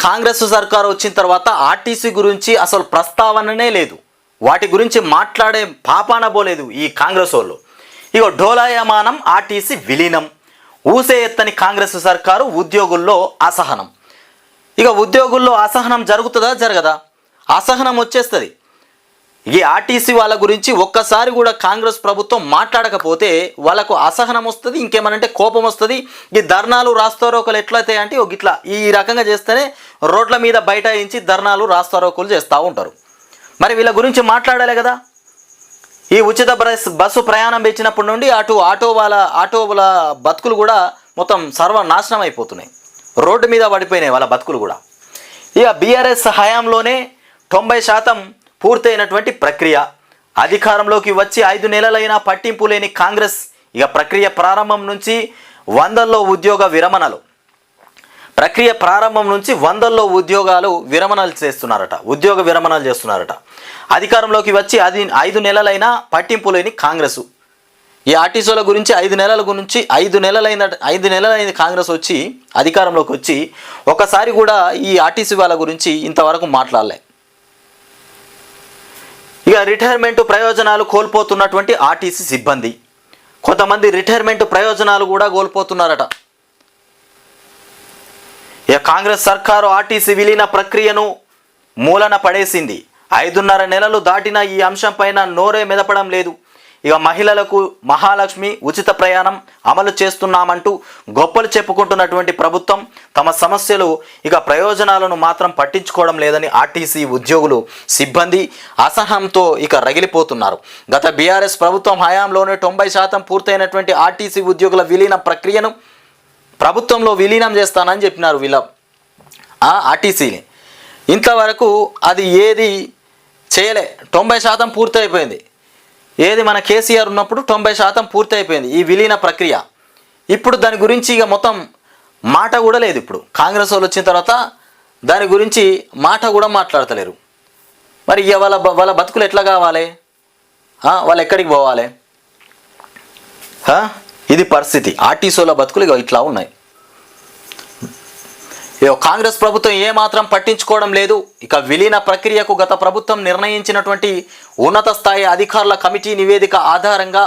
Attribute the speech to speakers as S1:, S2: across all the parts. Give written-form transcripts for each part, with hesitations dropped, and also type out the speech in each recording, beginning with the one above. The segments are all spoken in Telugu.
S1: కాంగ్రెస్ సర్కారు వచ్చిన తర్వాత ఆర్టీసీ గురించి అసలు ప్రస్తావననే లేదు. వాటి గురించి మాట్లాడే పాపాన పోలేదు ఈ కాంగ్రెస్ వాళ్ళు. ఇగో డోలాయమానం ఆర్టీసీ విలీనం, ఊసే ఎత్తని కాంగ్రెస్ సర్కారు, ఉద్యోగుల్లో అసహనం. ఇక ఉద్యోగుల్లో అసహనం జరుగుతుందా జరగదా? అసహనం వచ్చేస్తుంది. ఈ ఆర్టీసీ వాళ్ళ గురించి ఒక్కసారి కూడా కాంగ్రెస్ ప్రభుత్వం మాట్లాడకపోతే వాళ్ళకు అసహనం వస్తుంది, ఇంకేమనంటే కోపం వస్తుంది. ఈ ధర్నాలు రాస్తారోకలు ఎట్లయితాయి అంటే ఇట్లా ఈ రకంగా చేస్తేనే రోడ్ల మీద బైఠాయించి ధర్నాలు రాస్తారోకలు చేస్తూ ఉంటారు. మరి వీళ్ళ గురించి మాట్లాడాలి కదా. ఈ ఉచిత బస్సు ప్రయాణం పెంచినప్పటి నుండి ఆటోల బతుకులు కూడా మొత్తం సర్వనాశనం అయిపోతున్నాయి, రోడ్డు మీద పడిపోయినాయి వాళ్ళ బతుకులు కూడా. ఇక బీఆర్ఎస్ హయాంలోనే 90% పూర్తయినటువంటి ప్రక్రియ, అధికారంలోకి వచ్చి 5 నెలలైనా పట్టింపు లేని కాంగ్రెస్ ఇక ప్రక్రియ ప్రారంభం నుంచి వందల్లో ఉద్యోగాలు విరమణలు చేస్తున్నారట. అధికారంలోకి వచ్చి 5 నెలలైనా పట్టింపు లేని కాంగ్రెస్. ఈ ఆర్టీసీల గురించి 5 నెలలైంది కాంగ్రెస్ వచ్చి అధికారంలోకి వచ్చి ఒకసారి కూడా ఈ ఆర్టీసీ వాళ్ళ గురించి ఇంతవరకు మాట్లాడలే. ఇక రిటైర్మెంట్ ప్రయోజనాలు కోల్పోతున్నటువంటి ఆర్టీసీ సిబ్బంది, కొంతమంది రిటైర్మెంట్ ప్రయోజనాలు కూడా కోల్పోతున్నారట. ఇక కాంగ్రెస్ సర్కారు ఆర్టీసీ విలీన ప్రక్రియను మూలన పడేసింది. 5.5 నెలలు దాటినా ఈ అంశం పైన నోరే మెదపడం లేదు. ఇక మహిళలకు మహాలక్ష్మి ఉచిత ప్రయాణం అమలు చేస్తున్నామంటూ గొప్పలు చెప్పుకుంటున్నటువంటి ప్రభుత్వం తమ సమస్యలు ఇక ప్రయోజనాలను మాత్రం పట్టించుకోవడం లేదని ఆర్టీసీ ఉద్యోగులు సిబ్బంది అసహనంతో ఇక రగిలిపోతున్నారు. గత బీఆర్ఎస్ ప్రభుత్వం హయాంలోనే 90% పూర్తయినటువంటి ఆర్టీసీ ఉద్యోగుల విలీన ప్రక్రియను ప్రభుత్వంలో విలీనం చేస్తానని చెప్పినారు వీళ్ళ ఆర్టీసీని. ఇంతవరకు అది ఏది చేయలే. 90% పూర్తి అయిపోయింది. ఏది మన కేసీఆర్ ఉన్నప్పుడు 90% పూర్తి అయిపోయింది ఈ విలీన ప్రక్రియ. ఇప్పుడు దాని గురించి ఇక మొత్తం మాట కూడా లేదు. ఇప్పుడు కాంగ్రెస్ వాళ్ళు వచ్చిన తర్వాత దాని గురించి మాట కూడా మాట్లాడతలేరు. మరి ఇక వాళ్ళ బతుకులు ఎట్లా కావాలి? వాళ్ళు ఎక్కడికి పోవాలి? ఇది పరిస్థితి. ఆర్టీసీల బతుకులు ఇక ఇట్లా ఉన్నాయి. కాంగ్రెస్ ప్రభుత్వం ఏమాత్రం పట్టించుకోవడం లేదు. ఇక విలీన ప్రక్రియకు గత ప్రభుత్వం నిర్ణయించినటువంటి ఉన్నత స్థాయి అధికారుల కమిటీ నివేదిక ఆధారంగా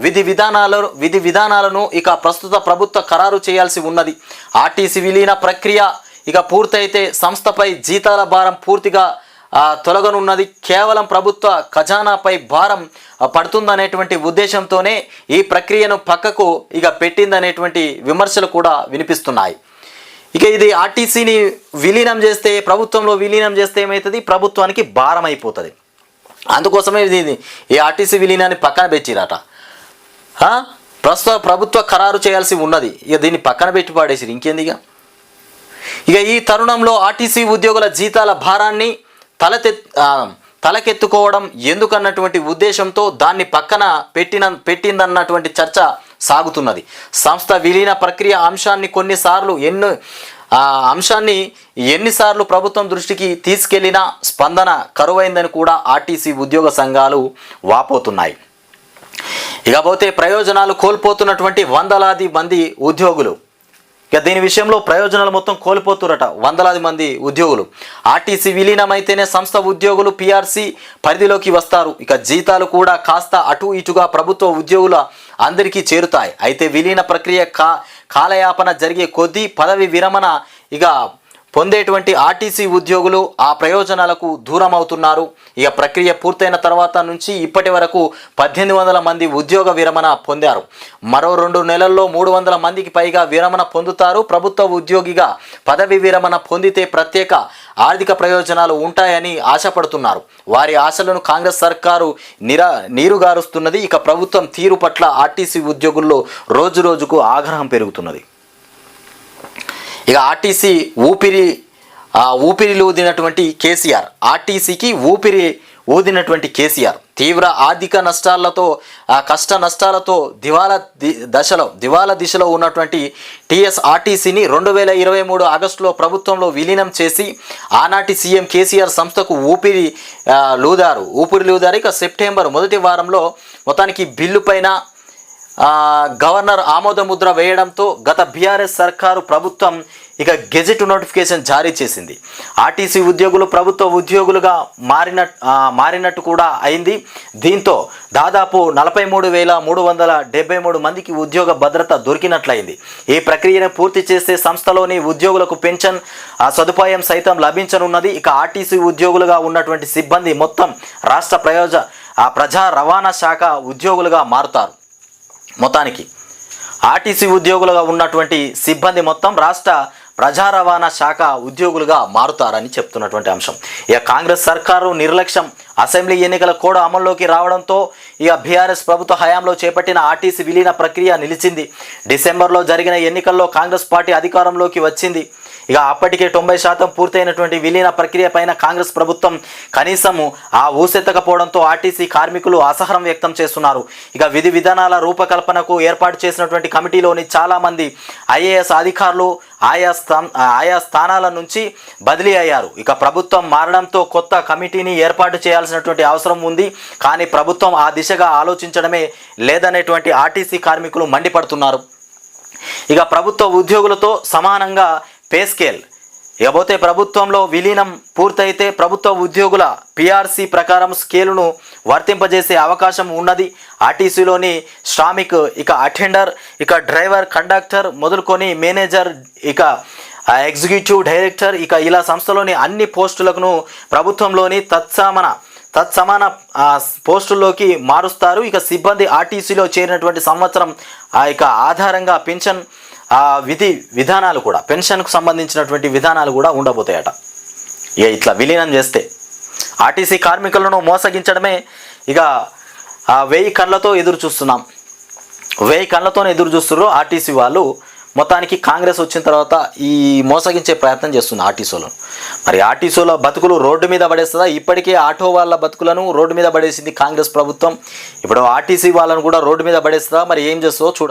S1: విధి విధానాలను ఇక ప్రస్తుత ప్రభుత్వ ఖరారు చేయాల్సి ఉన్నది. ఆర్టీసీ విలీన ప్రక్రియ ఇక పూర్తయితే సంస్థపై జీతాల భారం పూర్తిగా తొలగనున్నది. కేవలం ప్రభుత్వ ఖజానాపై భారం పడుతుందనేటువంటి ఉద్దేశంతోనే ఈ ప్రక్రియను పక్కకు ఇక పెట్టిందనేటువంటి విమర్శలు కూడా వినిపిస్తున్నాయి. ఇక ఇది ఆర్టీసీని విలీనం చేస్తే, ప్రభుత్వంలో విలీనం చేస్తే ఏమవుతుంది? ప్రభుత్వానికి భారం అయిపోతుంది. అందుకోసమే ఈ ఆర్టీసీ విలీనాన్ని పక్కన పెట్టిరట. ప్రస్తుత ప్రభుత్వ ఖరారు చేయాల్సి ఉన్నది. ఇక దీన్ని పక్కన పెట్టి పాడేసిరు. ఇంకేంది? ఇక ఈ తరుణంలో ఆర్టీసీ ఉద్యోగుల జీతాల భారాన్ని తలకెత్తుకోవడం ఎందుకన్నటువంటి ఉద్దేశంతో దాన్ని పక్కన పెట్టిందన్నటువంటి చర్చ సాగుతున్నది. సంస్థ విలీన ప్రక్రియ అంశాన్ని ఎన్నిసార్లు ప్రభుత్వం దృష్టికి తీసుకెళ్లినా స్పందన కరువైందని కూడా ఆర్టీసీ ఉద్యోగ సంఘాలు వాపోతున్నాయి. ఇకపోతే ప్రయోజనాలు కోల్పోతున్నటువంటి వందలాది మంది ఉద్యోగులు, ఇక దీని విషయంలో ప్రయోజనాలు మొత్తం కోల్పోతురట వందలాది మంది ఉద్యోగులు. ఆర్టీసీ విలీనమైతేనే సంస్థ ఉద్యోగులు పీఆర్సీ పరిధిలోకి వస్తారు. ఇక జీతాలు కూడా కాస్త అటు ఇటుగా ప్రభుత్వ ఉద్యోగుల అందరికీ చేరుతాయి. అయితే విలీన ప్రక్రియ కాలయాపన జరిగే కొద్దీ పదవి విరమణ ఇక పొందేటువంటి ఆర్టీసీ ఉద్యోగులు ఆ ప్రయోజనాలకు దూరం అవుతున్నారు. ఇక ప్రక్రియ పూర్తయిన తర్వాత నుంచి ఇప్పటి వరకు 1800 మంది ఉద్యోగ విరమణ పొందారు. మరో 2 నెలల్లో 300 మందికి పైగా విరమణ పొందుతారు. ప్రభుత్వ ఉద్యోగిగా పదవి విరమణ పొందితే ప్రత్యేక ఆర్థిక ప్రయోజనాలు ఉంటాయని ఆశపడుతున్నారు. వారి ఆశలను కాంగ్రెస్ సర్కారు నీరుగారుస్తున్నది. ఇక ప్రభుత్వం తీరు పట్ల ఆర్టీసీ ఉద్యోగుల్లో రోజు రోజుకు ఆగ్రహం పెరుగుతున్నది. ఇక ఆర్టీసీ ఊదినటువంటి కేసీఆర్, ఆర్టీసీకి ఊదినటువంటి కేసీఆర్ తీవ్ర ఆర్థిక నష్టాలతో కష్ట నష్టాలతో దివాలా దిశలో ఉన్నటువంటి ఆర్టీసీని 2023 ఆగస్టులో ప్రభుత్వంలో విలీనం చేసి ఆనాటి సీఎం కేసీఆర్ సంస్థకు ఊపిరి లూదారు. ఇక సెప్టెంబర్ మొదటి వారంలో మొత్తానికి బిల్లు పైన గవర్నర్ ఆమోద ముద్ర వేయడంతో గత బీఆర్ఎస్ సర్కారు ప్రభుత్వం ఇక గెజెట్ నోటిఫికేషన్ జారీ చేసింది. ఆర్టీసీ ఉద్యోగులు ప్రభుత్వ ఉద్యోగులుగా మారినట్టు కూడా అయింది. దీంతో దాదాపు 43,373 మందికి ఉద్యోగ భద్రత దొరికినట్లయింది. ఈ ప్రక్రియను పూర్తి చేస్తే సంస్థలోని ఉద్యోగులకు పెన్షన్ సదుపాయం సైతం లభించనున్నది. ఇక ఆర్టీసీ ఉద్యోగులుగా ఉన్నటువంటి సిబ్బంది మొత్తం రాష్ట్ర ప్రజా రవాణా శాఖ ఉద్యోగులుగా మారుతారు. మొత్తానికి ఆర్టీసీ ఉద్యోగులుగా ఉన్నటువంటి సిబ్బంది మొత్తం రాష్ట్ర ప్రజా రవాణా శాఖ ఉద్యోగులుగా మారుతారని చెప్తున్నటువంటి అంశం. ఇక కాంగ్రెస్ సర్కారు నిర్లక్ష్యం, అసెంబ్లీ ఎన్నికల కోడ్ అమల్లోకి రావడంతో ఇక బీఆర్ఎస్ ప్రభుత్వ హయాంలో చేపట్టిన ఆర్టీసీ విలీన ప్రక్రియ నిలిచింది. డిసెంబర్లో జరిగిన ఎన్నికల్లో కాంగ్రెస్ పార్టీ అధికారంలోకి వచ్చింది. ఇక అప్పటికే 90% పూర్తయినటువంటి విలీన ప్రక్రియ పైన కాంగ్రెస్ ప్రభుత్వం కనీసము ఊసెత్తకపోవడంతో ఆర్టీసీ కార్మికులు అసహనం వ్యక్తం చేస్తున్నారు. ఇక విధి విధానాల రూపకల్పనకు ఏర్పాటు చేసినటువంటి కమిటీలోని చాలామంది ఐఏఎస్ అధికారులు ఆయా స్థానాల నుంచి బదిలీ అయ్యారు. ఇక ప్రభుత్వం మారడంతో కొత్త కమిటీని ఏర్పాటు చేయాల్సినటువంటి అవసరం ఉంది. కానీ ప్రభుత్వం ఆ దిశగా ఆలోచించడమే లేదనేటువంటి ఆర్టీసీ కార్మికులు మండిపడుతున్నారు. ఇక ప్రభుత్వ ఉద్యోగులతో సమానంగా పే స్కేల్ ఇకపోతే ప్రభుత్వంలో విలీనం పూర్తయితే ప్రభుత్వ ఉద్యోగుల పిఆర్సీ ప్రకారం స్కేలును వర్తింపజేసే అవకాశం ఉన్నది. ఆర్టీసీలోని శ్రామిక్, ఇక అటెండర్, ఇక డ్రైవర్, కండక్టర్ మొదలుకొని మేనేజర్, ఇక ఎగ్జిక్యూటివ్ డైరెక్టర్, ఇక ఇలా సంస్థలోని అన్ని పోస్టులను ప్రభుత్వంలోని తత్సమాన పోస్టుల్లోకి మారుస్తారు. ఇక సిబ్బంది ఆర్టీసీలో చేరినటువంటి సంవత్సరం ఇక ఆధారంగా పెన్షన్ విధి విధానాలు కూడా, పెన్షన్కు సంబంధించినటువంటి విధానాలు కూడా ఉండబోతాయట. ఇక ఇట్లా విలీనం చేస్తే ఆర్టీసీ కార్మికులను మోసగించడమే ఇక 1000 కళ్ళతో ఎదురు చూస్తున్నాం. 1000 కళ్ళతోనే ఎదురు చూస్తున్నారు ఆర్టీసీ వాళ్ళు. మొత్తానికి కాంగ్రెస్ వచ్చిన తర్వాత ఈ మోసగించే ప్రయత్నం చేస్తుంది ఆర్టీసీలను. మరి ఆర్టీసీల బతుకులు రోడ్డు మీద పడేస్తుందా? ఇప్పటికే ఆటో వాళ్ళ బతుకులను రోడ్డు మీద పడేసింది కాంగ్రెస్ ప్రభుత్వం. ఇప్పుడు ఆర్టీసీ వాళ్ళను కూడా రోడ్డు మీద పడేస్తుందా? మరి ఏం చేస్తుందో చూడ